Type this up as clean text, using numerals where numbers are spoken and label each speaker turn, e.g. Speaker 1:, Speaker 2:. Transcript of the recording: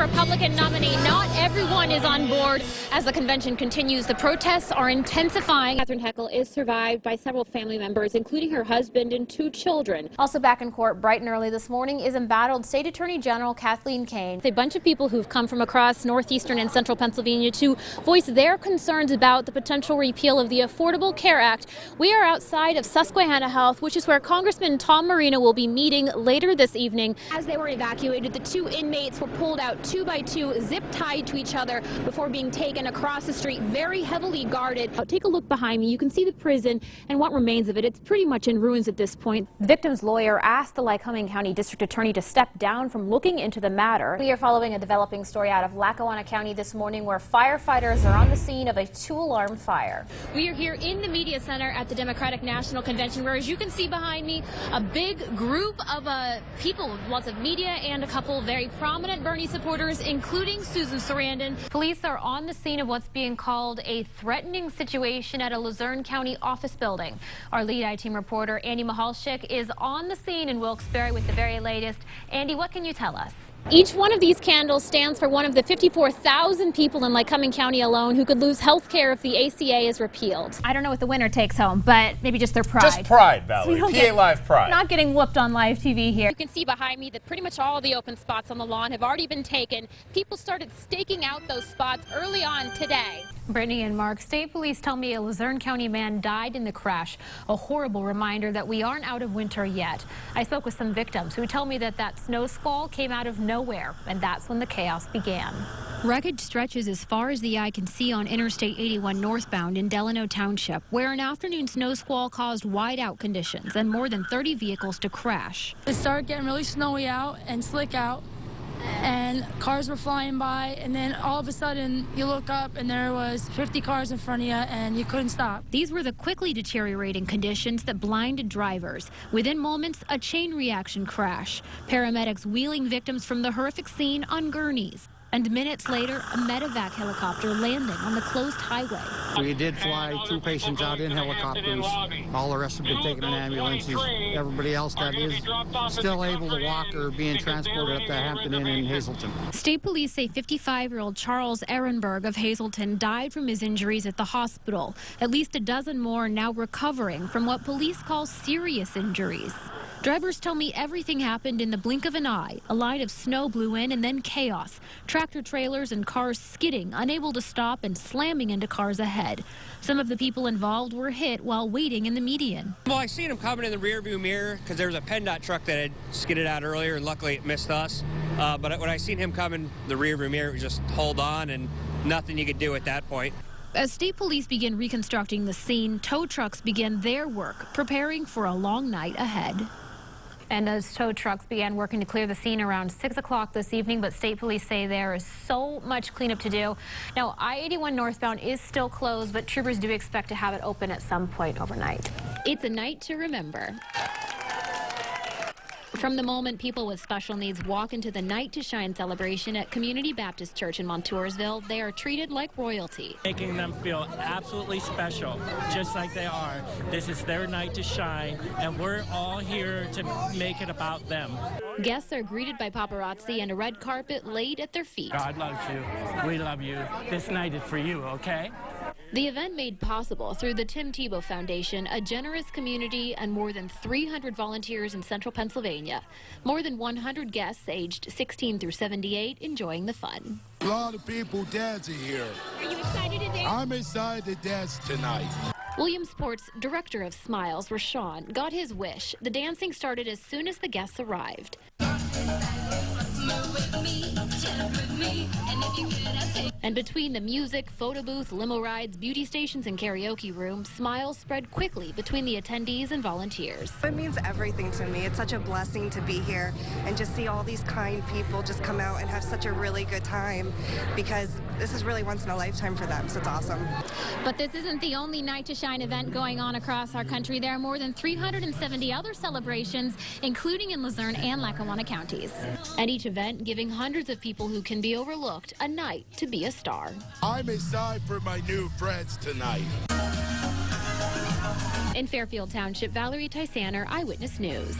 Speaker 1: Republican nominee. Not everyone is on board. As the convention continues, the protests are intensifying. Katherine Heckel is survived by several family members, including her husband and 2 children.
Speaker 2: Also back in court bright and early this morning is embattled State Attorney General Kathleen Kane.
Speaker 1: A bunch of people who've come from across northeastern and central Pennsylvania to voice their concerns about the potential repeal of the Affordable Care Act. We are outside of Susquehanna Health, which is where Congressman Tom Marino will be meeting later this evening. As they were evacuated, the 2 inmates were pulled out 2 by 2, zip-tied to each other before being taken across the street, very heavily guarded. Take a look behind me. You can see the prison and what remains of it. It's pretty much in ruins at this point.
Speaker 2: The victim's lawyer asked the Lycoming County District Attorney to step down from looking into the matter. We are following a developing story out of Lackawanna County this morning where firefighters are on the scene of a 2-alarm fire.
Speaker 1: We are here in the media center at the Democratic National Convention, where, as you can see behind me, a big group of people, lots of media and a couple very prominent Bernie supporters, including Susan Sarandon.
Speaker 2: Police are on the scene of what's being called a threatening situation at a Luzerne County office building. Our lead I-Team reporter, Andy Mahalchik, is on the scene in Wilkes-Barre with the very latest. Andy, what can you tell us?
Speaker 1: Each one of these candles stands for one of the 54,000 people in Lycoming County alone who could lose health care if the ACA is repealed.
Speaker 2: I don't know what the winner takes home, but maybe just their pride.
Speaker 3: Just pride, Valerie. PA Live pride.
Speaker 2: Not getting whooped on live TV here.
Speaker 1: You can see behind me that pretty much all the open spots on the lawn have already been taken. People started staking out those spots early on today.
Speaker 2: Brittany and Mark, state police tell me a Luzerne County man died in the crash. A horrible reminder that we aren't out of winter yet. I spoke with some victims who tell me that snow squall came out of nowhere, and that's when the chaos began.
Speaker 1: Wreckage stretches as far as the eye can see on Interstate 81 northbound in Delano Township, where an afternoon snow squall caused whiteout conditions and more than 30 vehicles to crash.
Speaker 4: It started getting really snowy out and slick out, and cars were flying by, and then all of a sudden you look up and there was 50 cars in front of you and you couldn't stop.
Speaker 1: These were the quickly deteriorating conditions that blinded drivers. Within moments, a chain reaction crash. Paramedics wheeling victims from the horrific scene on gurneys. And minutes later, a medevac helicopter landing on the closed highway.
Speaker 5: We did fly 2 patients out in helicopters. All the rest have been taken in ambulances. Everybody else that is still able to walk are being transported up to Hampton Inn in Hazleton.
Speaker 1: State police say 55-year-old Charles Ehrenberg of Hazleton died from his injuries at the hospital. At least a dozen more are now recovering from what police call serious injuries. Drivers tell me everything happened in the blink of an eye. A line of snow blew in and then chaos. Tractor trailers and cars skidding, unable to stop and slamming into cars ahead. Some of the people involved were hit while waiting in the median.
Speaker 6: Well, I seen him coming in the rearview mirror because there was a PennDOT truck that had skidded out earlier, and luckily it missed us. But when I seen him come in the rearview mirror, it was just hold on and nothing you could do at that point.
Speaker 1: As state police begin reconstructing the scene, tow trucks begin their work, preparing for a long night ahead.
Speaker 2: And those tow trucks began working to clear the scene around 6 o'clock this evening, but state police say there is so much cleanup to do. Now, I-81 northbound is still closed, but troopers do expect to have it open at some point overnight.
Speaker 1: It's a night to remember. From the moment people with special needs walk into the Night to Shine celebration at Community Baptist Church in Montoursville, they are treated like royalty.
Speaker 7: Making them feel absolutely special, just like they are. This is their night to shine, and we're all here to make it about them.
Speaker 1: Guests are greeted by paparazzi and a red carpet laid at their feet.
Speaker 7: God loves you. We love you. This night is for you, okay?
Speaker 1: The event made possible through the Tim Tebow Foundation, a generous community, and more than 300 volunteers in central Pennsylvania. More than 100 guests aged 16 through 78 enjoying the fun.
Speaker 8: A lot of people dancing here.
Speaker 1: Are you excited to dance?
Speaker 8: I'm excited to dance tonight.
Speaker 1: Williamsport's director of Smiles, Rashawn, got his wish. The dancing started as soon as the guests arrived. And between the music, photo booth, limo rides, beauty stations, and karaoke rooms, smiles spread quickly between the attendees and volunteers.
Speaker 9: It means everything to me. It's such a blessing to be here and just see all these kind people just come out and have such a really good time, because this is really once in a lifetime for them, so it's awesome.
Speaker 1: But this isn't the only Night to Shine event going on across our country. There are more than 370 other celebrations, including in Luzerne and Lackawanna counties. And each event giving hundreds of people who can be overlooked a night to be a star.
Speaker 8: I'm excited for my new friends tonight.
Speaker 1: In Fairfield Township, Valerie, Tysanner, Eyewitness News.